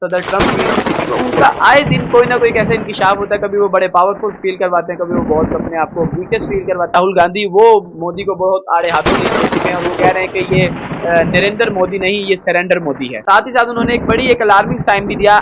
सदर ट्रम्प की, तो उनका आए दिन कोई ना कोई कैसा इंकिशाफ होता है। कभी वो बड़े पावरफुल फील करवाते हैं, कभी वो बहुत अपने आप को वीकेस्ट फील करवाते हैं। राहुल गांधी वो मोदी को बहुत आड़े हाथों ले चुके हैं और वो कह रहे हैं कि ये नरेंद्र मोदी नहीं, ये सरेंडर मोदी है। साथ ही साथ उन्होंने एक बड़ी एक अलार्मिंग साइन भी दिया,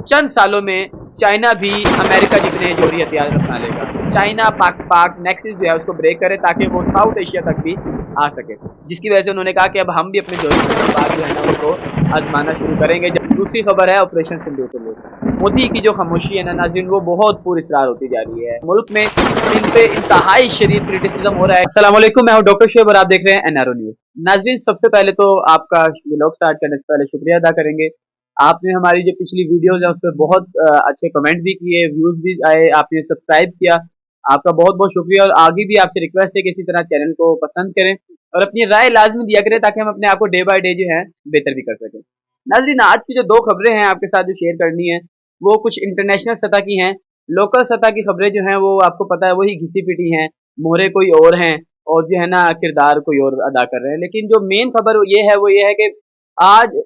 चंद सालों में चाइना भी अमेरिका जितने जोहरी हथियार अपना लेगा। चाइना पाक नेक्सिस जो है उसको ब्रेक करे ताकि वो साउथ एशिया तक भी आ सके, जिसकी वजह से उन्होंने कहा कि अब हम भी अपने जोहरी बात जो है ना उसको आजमाना शुरू करेंगे। जब दूसरी खबर है ऑपरेशन सिंदूर को लेकर, मोदी की जो खामोशी है ना नाज़रीन, वो बहुत पुरस्कार होती जा रही है। मुल्क में इन पे इंतहाई शदीद क्रिटिसिज्म हो रहा है। अस्सलाम वालेकुम, मैं हूं डॉक्टर शुएब और आप देख रहे हैं एनआरओ न्यूज। नाज़रीन, सबसे पहले तो आपका ये लोग स्टार्ट करने से पहले शुक्रिया अदा करेंगे। आपने हमारी जो पिछली वीडियोस है उस पर बहुत अच्छे कमेंट भी किए, व्यूज भी आए, आपने सब्सक्राइब किया, आपका बहुत बहुत शुक्रिया। और आगे भी आपसे रिक्वेस्ट है कि इसी तरह चैनल को पसंद करें और अपनी राय लाजमी दिया करें ताकि हम अपने आप को डे बाय डे जो है बेहतर भी कर सकें। नाज़रीन, आज की जो दो खबरें हैं आपके साथ जो शेयर करनी है वो कुछ इंटरनेशनल सतह की हैं। लोकल सतह की खबरें जो हैं वो आपको पता है वही घिसी पिटी हैं, मोहरे कोई और हैं और जो है ना किरदार कोई और अदा कर रहे हैं। लेकिन जो मेन खबर ये है कि आज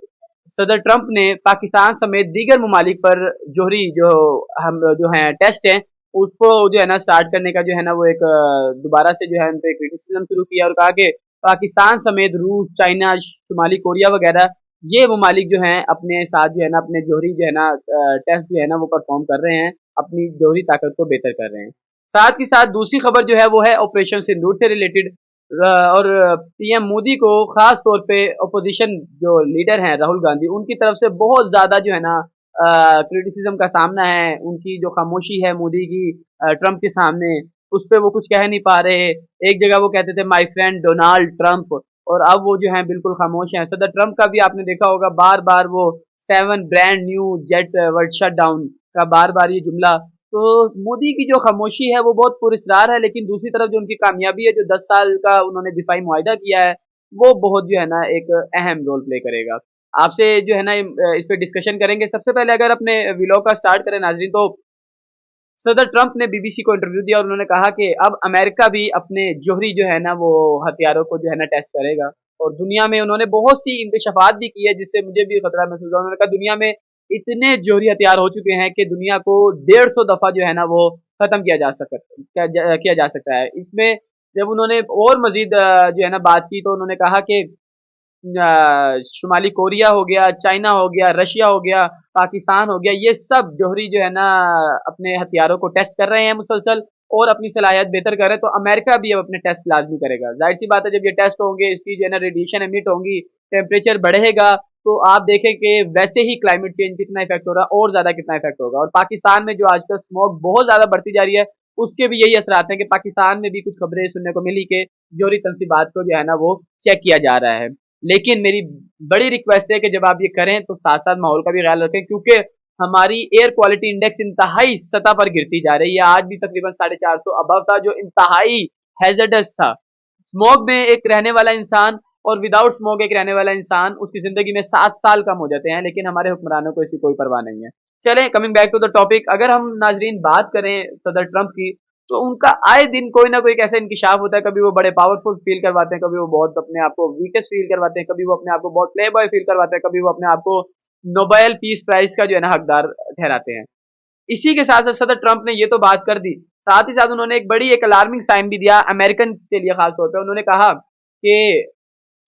सदर ट्रंप ने पाकिस्तान समेत दीगर ममालिक पर जोहरी जो हैं टेस्ट हैं उसको जो है ना स्टार्ट करने का जो है ना वो एक दोबारा से जो है उन पे क्रिटिसिज्म शुरू किया और कहा कि पाकिस्तान समेत रूस, चाइना, शुमाली कोरिया वगैरह ये ममालिक जो हैं अपने साथ जो है ना अपने जोहरी जो है ना टेस्ट जो है ना वो परफॉर्म कर रहे हैं, अपनी जोहरी ताकत को बेहतर कर रहे हैं। साथ ही साथ दूसरी खबर जो है वो है ऑपरेशन सिंदूर से रिलेटेड। और पीएम मोदी को खास तौर पे अपोजिशन जो लीडर हैं राहुल गांधी, उनकी तरफ से बहुत ज़्यादा जो है ना क्रिटिसिज्म का सामना है। उनकी जो खामोशी है मोदी की ट्रंप के सामने, उस पे वो कुछ कह नहीं पा रहे। एक जगह वो कहते थे माय फ्रेंड डोनाल्ड ट्रंप, और अब वो जो है बिल्कुल खामोश हैं। सदर ट्रंप का भी आपने देखा होगा बार-बार वो 7 brand new jet world shutdown का बार-बार ये जुमला। तो मोदी की जो खामोशी है वो बहुत पुरस्कार है, लेकिन दूसरी तरफ जो उनकी कामयाबी है, जो 10 साल का उन्होंने दिफाई मुआहिदा किया है, वो बहुत जो है ना एक अहम रोल प्ले करेगा। आपसे जो है ना इस पे डिस्कशन करेंगे। सबसे पहले अगर अपने व्लॉग का स्टार्ट करें नाज़रीन, तो सदर ट्रंप ने बीबीसी को इंटरव्यू दिया और उन्होंने कहा कि अब अमेरिका भी अपने जोहरी जो है ना वो हथियारों को जो है ना टेस्ट करेगा। और दुनिया में उन्होंने बहुत सी इंकशाफात भी की है जिससे मुझे भी खतरा महसूस हुआ। उन्होंने कहा दुनिया में इतने जोहरी हथियार हो चुके हैं कि दुनिया को 150 दफा जो है ना वो खत्म किया जा सकता है। इसमें जब उन्होंने और मजीद जो है ना बात की तो उन्होंने कहा कि शुमाली कोरिया हो गया, चाइना हो गया, रशिया हो गया, पाकिस्तान हो गया, ये सब जोहरी जो है ना अपने हथियारों को टेस्ट कर रहे हैं मुसलसल और अपनी सलाहियत बेहतर कर रहे हैं। तो अमेरिका भी अब अपने टेस्ट लाजमी करेगा। जाहिर सी बात है जब ये टेस्ट होंगे, इसकी जो है ना रेडिएशन एमिट होंगी, टेम्परेचर बढ़ेगा, तो आप देखें कि वैसे ही क्लाइमेट चेंज कितना इफेक्ट हो रहा है और ज़्यादा कितना इफेक्ट होगा। और पाकिस्तान में जो आजकल स्मोक बहुत ज़्यादा बढ़ती जा रही है, उसके भी यही असरात हैं कि पाकिस्तान में भी कुछ खबरें सुनने को मिली कि जोहरी तंसीबात को जो है ना वो चेक किया जा रहा है। लेकिन मेरी बड़ी रिक्वेस्ट है कि जब आप ये करें तो साथ-साथ माहौल का भी ख्याल रखें, क्योंकि हमारी एयर क्वालिटी इंडेक्स इंतहाई सतह पर गिरती जा रही है। आज भी तकरीबन 450 अबव था, जो इंतहाई हैज़र्डस था। स्मोक में एक रहने वाला इंसान और विदाउट स्मोक एक रहने वाला इंसान, उसकी ज़िंदगी में 7 साल कम हो जाते हैं, लेकिन हमारे हुक्मरानों को इसकी कोई परवाह नहीं है। चलें, coming back to the topic, अगर हम नाज़रीन बात करें सदर ट्रंप की, तो उनका आए दिन कोई ना कोई ऐसा इंकिशाफ होता है। कभी वो बड़े पावरफुल फील करवाते हैं, कभी वो बहुत अपने आप को वीकेस्ट फील करवाते हैं, कभी वो अपने आप को बहुत प्ले बॉय फील करवाते हैं, कभी वो अपने आप को नोबेल पीस प्राइज का जो है ना हकदार ठहराते हैं। इसी के साथ सदर ट्रंप ने ये तो बात कर दी, साथ ही साथ उन्होंने एक बड़ी एक अलार्मिंग साइन भी दिया अमेरिकन के लिए खास तौर पर। उन्होंने कहा कि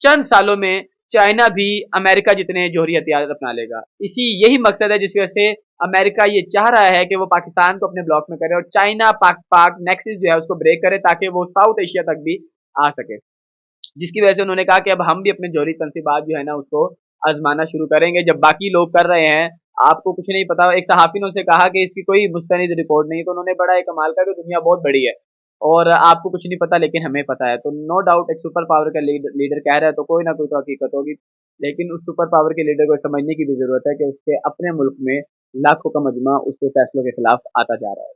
चंद सालों में चाइना भी अमेरिका जितने जोहरी हथियार अपना लेगा। यही मकसद है जिसकी वजह से अमेरिका ये चाह रहा है कि वो पाकिस्तान को अपने ब्लॉक में करे और चाइना पाक नेक्सिस जो है उसको ब्रेक करे ताकि वो साउथ एशिया तक भी आ सके। जिसकी वजह से उन्होंने कहा कि अब हम भी अपने जोहरी तंसीबात जो है ना उसको आजमाना शुरू करेंगे जब बाकी लोग कर रहे हैं। आपको कुछ नहीं पता। एक सहाफ़ी ने उनसे कहा कि इसकी कोई मुस्तनिद रिपोर्ट नहीं है, तो उन्होंने बड़ा एक कमाल का कि दुनिया बहुत बड़ी है और आपको कुछ नहीं पता लेकिन हमें पता है। तो नो डाउट एक सुपर पावर का लीडर कह रहा है तो कोई ना कोई तो हकीकत होगी। लेकिन उस सुपर पावर के लीडर को समझने की भी ज़रूरत है कि उसके अपने मुल्क में लाखों का मजमा उसके फैसलों के खिलाफ आता जा रहा है।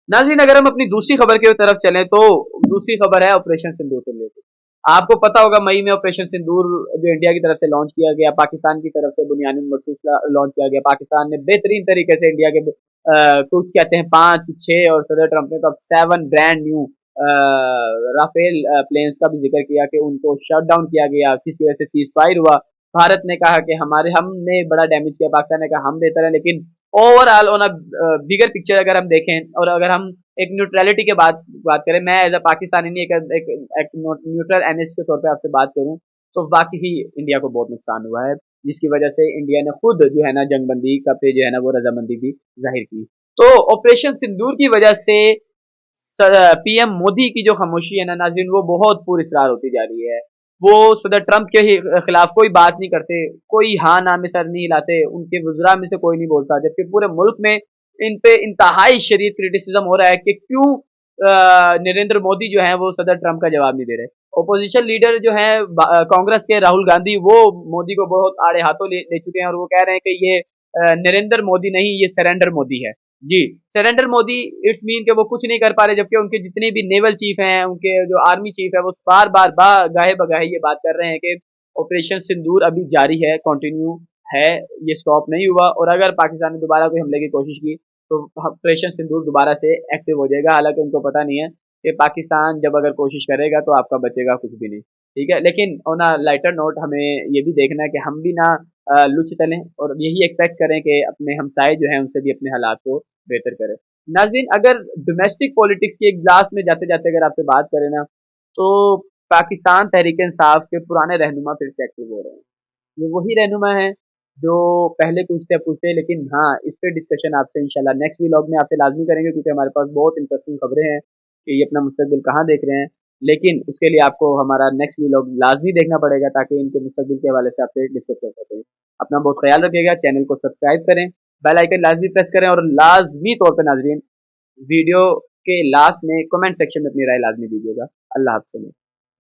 नाज़रीन, अगर हम अपनी दूसरी खबर की तरफ चलें तो दूसरी खबर है ऑपरेशन सिंदूर से रिलेटेड। आपको पता होगा मई में ऑपरेशन सिंदूर जो इंडिया की तरफ से लॉन्च किया गया, पाकिस्तान की तरफ से बुनियादी मखसूस लॉन्च किया गया। पाकिस्तान ने बेहतरीन तरीके से इंडिया के कुछ कहते हैं 5, 6 और सदर ट्रंप ने तो अब 7 ब्रांड न्यू राफेल प्लेन्स का भी जिक्र किया कि उनको शट डाउन किया गया, जिसकी वजह से सीज फायर हुआ। भारत ने कहा कि हमारे हमने बड़ा डैमेज किया, पाकिस्तान ने कहा हम बेहतर है, लेकिन overall on a bigger picture अगर हम देखें और अगर हम एक न्यूट्रलिटी के बात करें, मैं एज अ पाकिस्तानी नहीं एक न्यूट्रल एनालिस्ट के तौर पे आपसे बात करूं, तो वाकई ही इंडिया को बहुत नुकसान हुआ है, जिसकी वजह से इंडिया ने खुद जो है ना जंगबंदी का पे जो है ना वो रजामंदी भी जाहिर की। तो ऑपरेशन सिंदूर की वजह से पीएम मोदी की जो खामोशी है ना नाज़रीन, वो बहुत पुरस्रार होती जा रही है। वो सदर ट्रंप के खिलाफ कोई बात नहीं करते, कोई हाँ ना में सर नहीं हिलाते, उनके वज़रा में से कोई नहीं बोलता, जबकि पूरे मुल्क में इन पे इंतहाई शदीद क्रिटिसिज्म हो रहा है कि क्यों नरेंद्र मोदी जो है वो सदर ट्रंप का जवाब नहीं दे रहे। ओपोजिशन लीडर जो है कांग्रेस के राहुल गांधी, वो मोदी को बहुत आड़े हाथों ले चुके हैं और वो कह रहे हैं कि ये नरेंद्र मोदी नहीं, ये सरेंडर मोदी है। जी, सरेंडर मोदी इट्स मीन कि वो कुछ नहीं कर पा रहे, जबकि उनके जितने भी नेवल चीफ हैं, उनके जो आर्मी चीफ है, वो बार बार गाहे बगाहे ये बात कर रहे हैं कि ऑपरेशन सिंदूर अभी जारी है, कंटिन्यू है, ये स्टॉप नहीं हुआ, और अगर पाकिस्तान ने दोबारा कोई हमले की कोशिश की तो ऑपरेशन सिंदूर दोबारा से एक्टिव हो जाएगा। हालांकि उनको पता नहीं है कि पाकिस्तान जब अगर कोशिश करेगा तो आपका बचेगा कुछ भी नहीं। ठीक है, लेकिन ऑन अ लाइटर नोट हमें ये भी देखना है कि हम भी ना लुच तलें और यही एक्सपेक्ट करें कि अपने हमसाए जो हैं उनसे भी अपने हालात को बेहतर करें। नाज़रीन, अगर डोमेस्टिक पॉलिटिक्स के इजलास में जाते जाते अगर आपसे बात करें ना, तो पाकिस्तान तहरीक इंसाफ के पुराने रहनुमा फिर से एक्टिव हो रहे हैं। ये वही रहनुमा है जो पहले पूछते, लेकिन हाँ, इस पे डिस्कशन आपसे इंशाल्लाह नेक्स्ट व्लॉग में आपसे लाजमी करेंगे, क्योंकि हमारे पास बहुत इंटरेस्टिंग खबरें हैं कि ये अपना मुस्तकबिल कहाँ देख रहे हैं। लेकिन उसके लिए आपको हमारा नेक्स्ट व्लॉग लाजमी देखना पड़ेगा, ताकि इनके मुस्तकबिल के हवाले से आपसे डिस्कस कर सकें। अपना बहुत ख्याल रखिएगा, चैनल को सब्सक्राइब करें, बेल आइकन लाजमी प्रेस करें, और लाजमी तौर पर नाजरीन वीडियो के लास्ट में कमेंट सेक्शन में अपनी राय लाजमी दीजिएगा। अल्लाह हाफ़िज़।